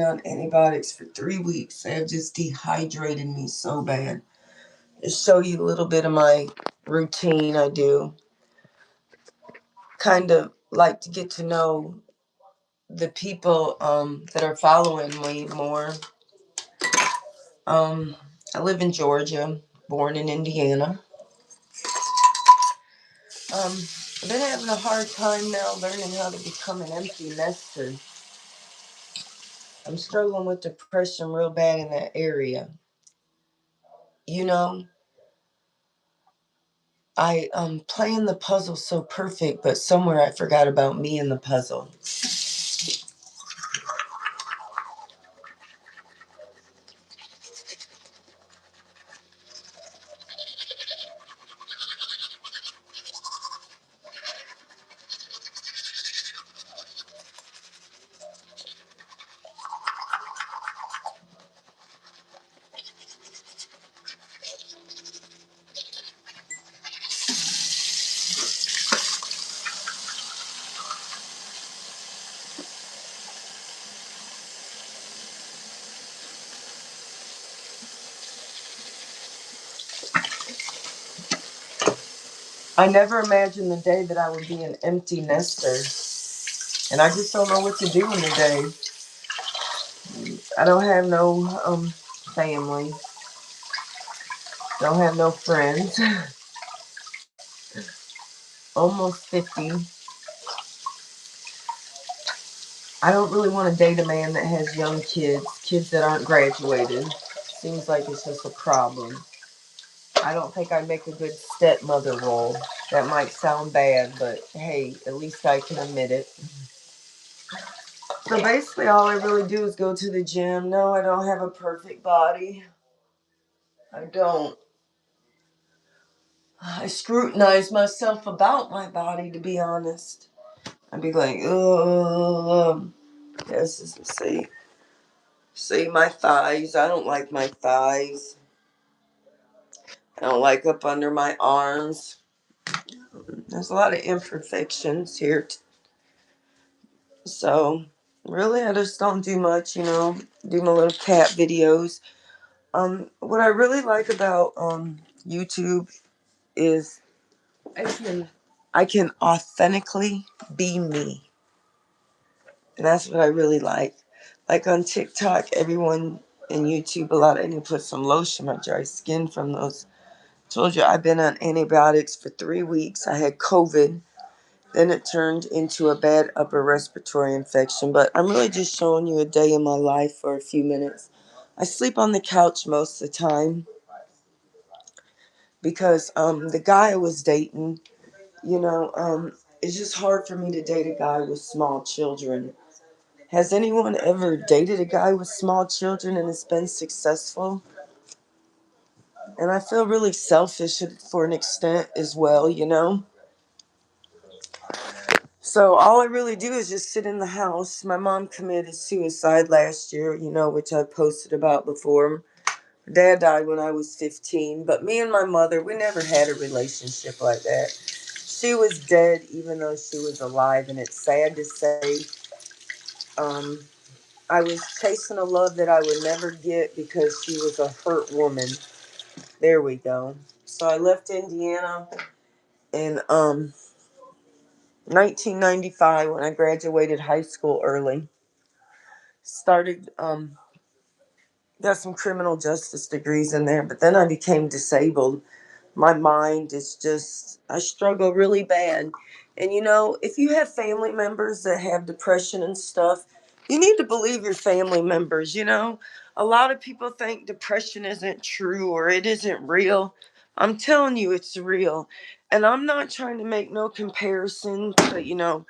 on antibiotics for 3 weeks. They have just dehydrated me so bad. Just show you a little bit of my routine I do. Kind of like to get to know the people that are following me more. Um, I live in Georgia, born in Indiana. I've been having a hard time now learning how to become an empty nester. I'm struggling with depression real bad in that area. You know, I playing the puzzle so perfect, but somewhere I forgot about me in the puzzle. I never imagined the day that I would be an empty nester, and I just don't know what to do in the day. I don't have no family, don't have no friends. Almost 50. I don't really want to date a man that has young kids, kids that aren't graduated. Seems like it's just a problem. I don't think I make a good stepmother role. That might sound bad, but hey, at least I can admit it. So basically, all I really do is go to the gym. No, I don't have a perfect body. I don't. I scrutinize myself about my body, to be honest. I'd be like, oh, this is, see my thighs. I don't like my thighs. I don't like up under my arms. There's a lot of imperfections here. So, really, I just don't do much, do my little cat videos. What I really like about YouTube is I can authentically be me. And that's what I really like. Like on TikTok, everyone in YouTube, a lot of them put some lotion on my dry skin from those. Told you I've been on antibiotics for 3 weeks. I had COVID. Then it turned into a bad upper respiratory infection. But I'm really just showing you a day in my life for a few minutes. I sleep on the couch most of the time because the guy I was dating, it's just hard for me to date a guy with small children. Has anyone ever dated a guy with small children and it's been successful? And I feel really selfish for an extent as well. So all I really do is just sit in the house. My mom committed suicide last year, which I've posted about before. Dad died when I was 15, but me and my mother, we never had a relationship like that. She was dead even though she was alive, and it's sad to say. Um, I was chasing a love that I would never get because she was a hurt woman. There we go. So I left Indiana in 1995 when I graduated high school early. Started got some criminal justice degrees in there, but then I became disabled. My mind is just, I struggle really bad. And if you have family members that have depression and stuff, you need to believe your family members. A lot of people think depression isn't true or it isn't real. I'm telling you, it's real. And I'm not trying to make no comparison to,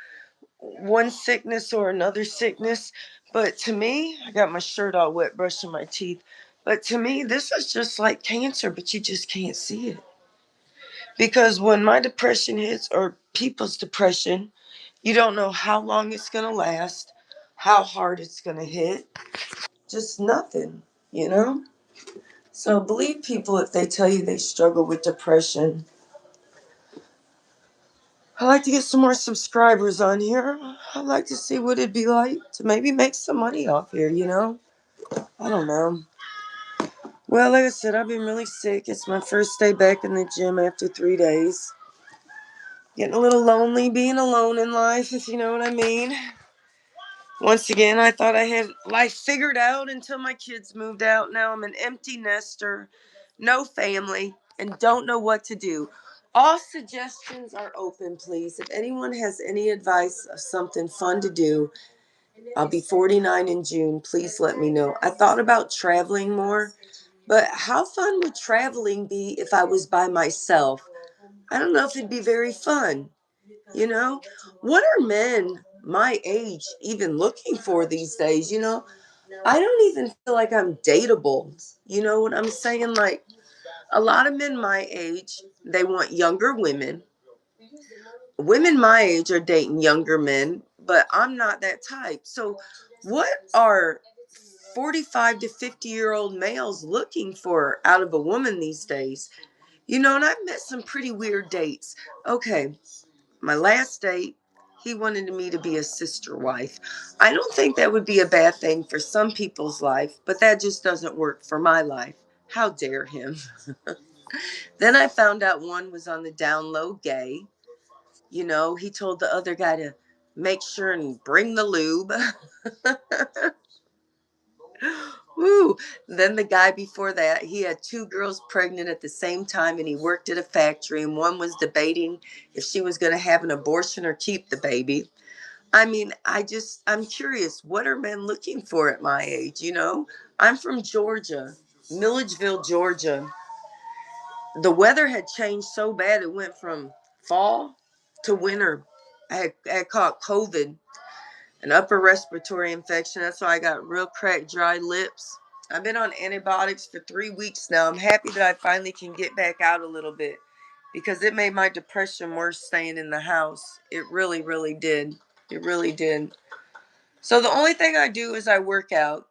one sickness or another sickness. But to me, I got my shirt all wet brushing my teeth. But to me, this is just like cancer, but you just can't see it. Because when my depression hits, or people's depression, you don't know how long it's going to last, how hard it's going to hit, just nothing. So believe people if they tell you they struggle with depression. I'd like to get some more subscribers on here. I'd like to see what it'd be like to maybe make some money off here. I don't know. Well, like I said, I've been really sick. It's my first day back in the gym after 3 days. Getting a little lonely being alone in life, if you know what I mean. Once again, I thought I had life figured out until my kids moved out. Now I'm an empty nester, no family, and don't know what to do. All suggestions are open, please. If anyone has any advice of something fun to do, I'll be 49 in June. Please let me know. I thought about traveling more, but how fun would traveling be if I was by myself? I don't know if it'd be very fun. You know, what are men my age even looking for these days? I don't even feel like I'm dateable. You know what I'm saying? Like, a lot of men my age, they want younger women. Women my age are dating younger men, but I'm not that type. So, what are 45 to 50-year-old males looking for out of a woman these days? And I've met some pretty weird dates. Okay, my last date, he wanted me to be a sister wife. I don't think that would be a bad thing for some people's life, but that just doesn't work for my life. How dare him? Then I found out one was on the down low gay. He told the other guy to make sure and bring the lube. Woo. Then the guy before that, he had two girls pregnant at the same time and he worked at a factory, and one was debating if she was going to have an abortion or keep the baby. I mean, I'm curious, what are men looking for at my age? I'm from Georgia, Milledgeville, Georgia. The weather had changed so bad, it went from fall to winter. I had caught COVID, an upper respiratory infection. That's why I got real cracked, dry lips. I've been on antibiotics for 3 weeks now. I'm happy that I finally can get back out a little bit because it made my depression worse staying in the house. It really, really did. It really did. So the only thing I do is I work out.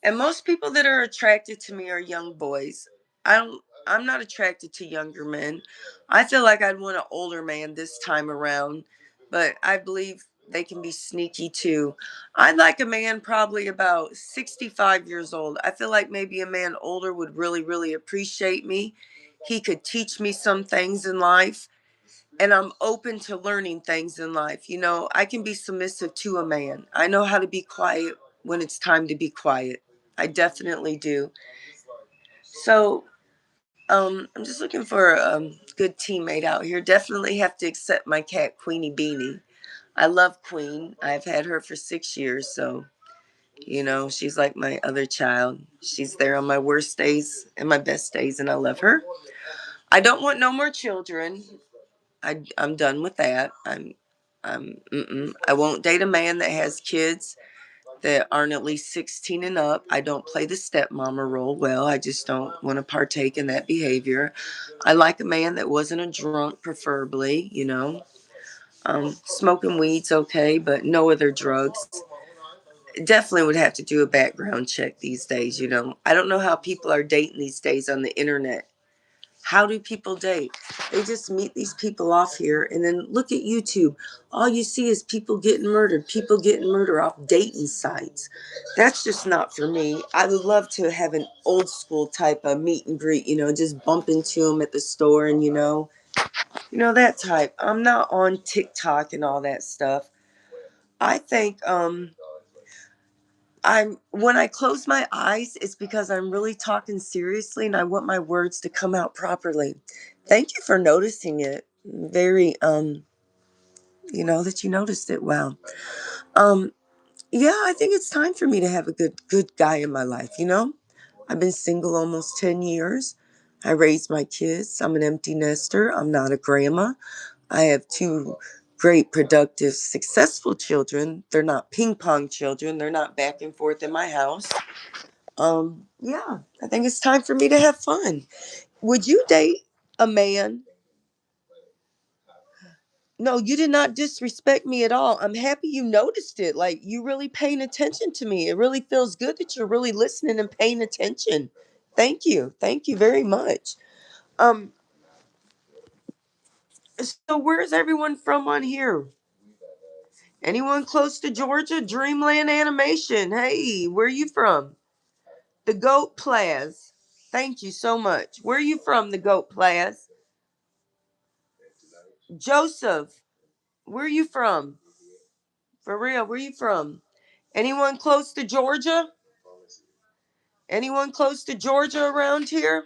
And most people that are attracted to me are young boys. I'm not attracted to younger men. I feel like I'd want an older man this time around, but I believe they can be sneaky too. I'd like a man probably about 65 years old. I feel like maybe a man older would really, really appreciate me. He could teach me some things in life, and I'm open to learning things in life. I can be submissive to a man. I know how to be quiet when it's time to be quiet. I definitely do. So, I'm just looking for a good teammate out here. Definitely have to accept my cat, Queenie Beanie. I love Queen. I've had her for 6 years, so she's like my other child. She's there on my worst days and my best days, and I love her. I don't want no more children. I'm done with that. I won't date a man that has kids that aren't at least 16 and up. I don't play the stepmama role well. I just don't want to partake in that behavior. I like a man that wasn't a drunk, preferably. Smoking weed's okay, but no other drugs. Definitely would have to do a background check these days. I don't know how people are dating these days on the internet. How do people date? They just meet these people off here and then look at YouTube. All you see is people getting murdered off dating sites. That's just not for me. I would love to have an old school type of meet and greet, just bump into them at the store and that type. I'm not on TikTok and all that stuff. I think I'm when I close my eyes, it's because I'm really talking seriously and I want my words to come out properly. Thank you for noticing it. Very that you noticed it. Wow. Um yeah, I think it's time for me to have a good guy in my life. I've been single almost 10 years. I raised my kids. I'm an empty nester. I'm not a grandma. I have two great, productive, successful children. They're not ping pong children. They're not back and forth in my house. Yeah, I think it's time for me to have fun. Would you date a man? No, you did not disrespect me at all. I'm happy you noticed it. Like, you really paying attention to me. It really feels good that you're really listening and paying attention. Thank you. Thank you very much. Um, So where's everyone from on here? Anyone close to Georgia? Dreamland Animation. Hey, where you from? The Goat Plaz. Thank you so much. Where are you from, the Goat Plaz? Joseph, where are you from? For real, where you from? Anyone close to Georgia? Anyone close to Georgia around here?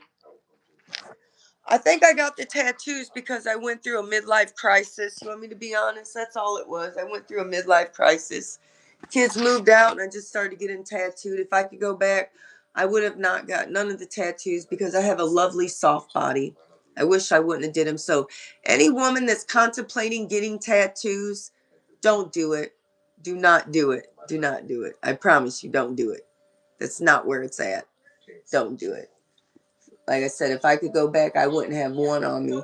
I think I got the tattoos because I went through a midlife crisis. You want me to be honest? That's all it was. I went through a midlife crisis. Kids moved out and I just started getting tattooed. If I could go back, I would have not got none of the tattoos because I have a lovely soft body. I wish I wouldn't have did them. So any woman that's contemplating getting tattoos, don't do it. Do not do it. Do not do it. I promise you, don't do it. That's not where it's at. Don't do it. Like I said, if I could go back, I wouldn't have one on me.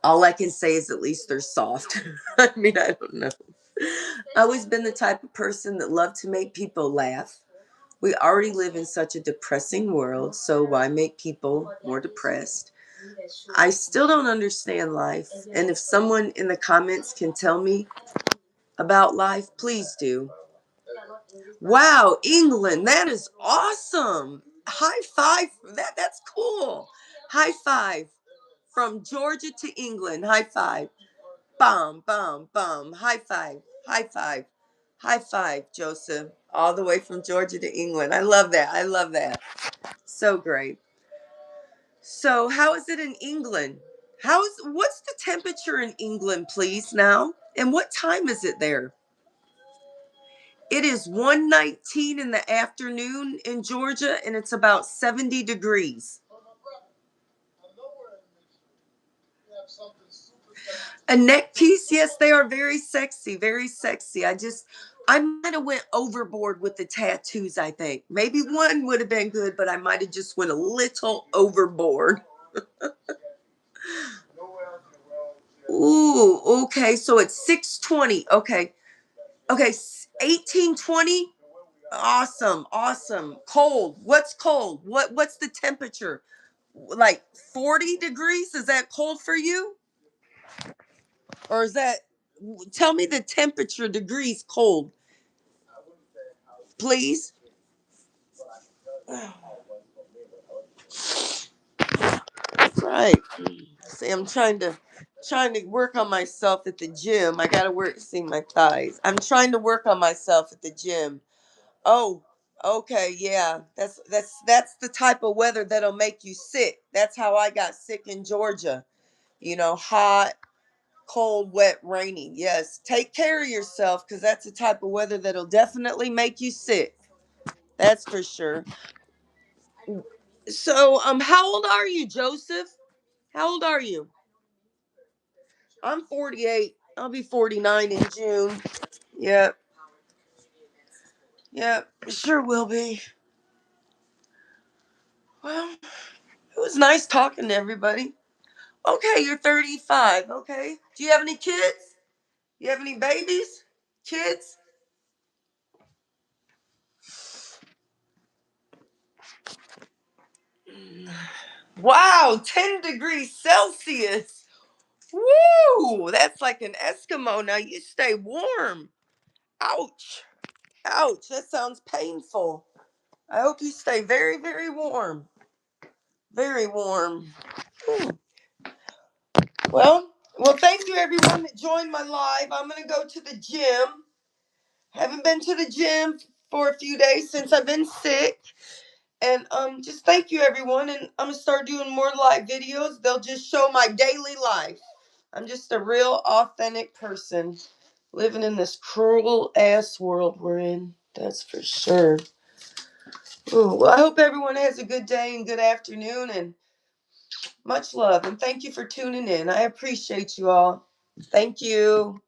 All I can say is at least they're soft. I mean, I don't know. I've always been the type of person that loved to make people laugh. We already live in such a depressing world, so why make people more depressed? I still don't understand life, and if someone in the comments can tell me about life, please do. Wow, England, that is awesome. High five. That's cool. High five from Georgia to England. High five. Bum, bum, bum. High five. High five. High five, Joseph. All the way from Georgia to England. I love that. I love that. So great. So, how is it in England? What's the temperature in England, please, now? And what time is it there? It is 1:19 in the afternoon in Georgia, and it's about 70 degrees. A neck piece, yes, they are very sexy, very sexy. I might have went overboard with the tattoos, I think. Maybe one would have been good, but I might have just went a little overboard. Ooh, okay, so it's 6:20. Okay. Okay, 18:20. Awesome, awesome. Cold. What's cold? What's the temperature? Like 40 degrees? Is that cold for you? Or is that, tell me the temperature degrees cold, please. Right. See, I'm trying to work on myself at the gym. I gotta work, see my thighs. I'm trying to work on myself at the gym. Oh, okay, yeah. That's the type of weather that'll make you sick. That's how I got sick in Georgia. Hot, cold, wet, rainy. Yes. Take care of yourself because that's the type of weather that'll definitely make you sick. That's for sure. So, how old are you, Joseph? How old are you? I'm 48. I'll be 49 in June. Yep. Yep. Sure will be. Well, it was nice talking to everybody. Okay, you're 35. Okay. Do you have any kids? You have any babies? Kids? Wow, 10 degrees Celsius. Woo! That's like an Eskimo. Now you stay warm. Ouch. Ouch. That sounds painful. I hope you stay very, very warm. Very warm. Hmm. Well, thank you everyone that joined my live. I'm gonna go to the gym. Haven't been to the gym for a few days since I've been sick. And just thank you everyone. And I'm gonna start doing more live videos. They'll just show my daily life. I'm just a real authentic person living in this cruel ass world we're in. That's for sure. Ooh, well, I hope everyone has a good day and good afternoon and much love. And thank you for tuning in. I appreciate you all. Thank you.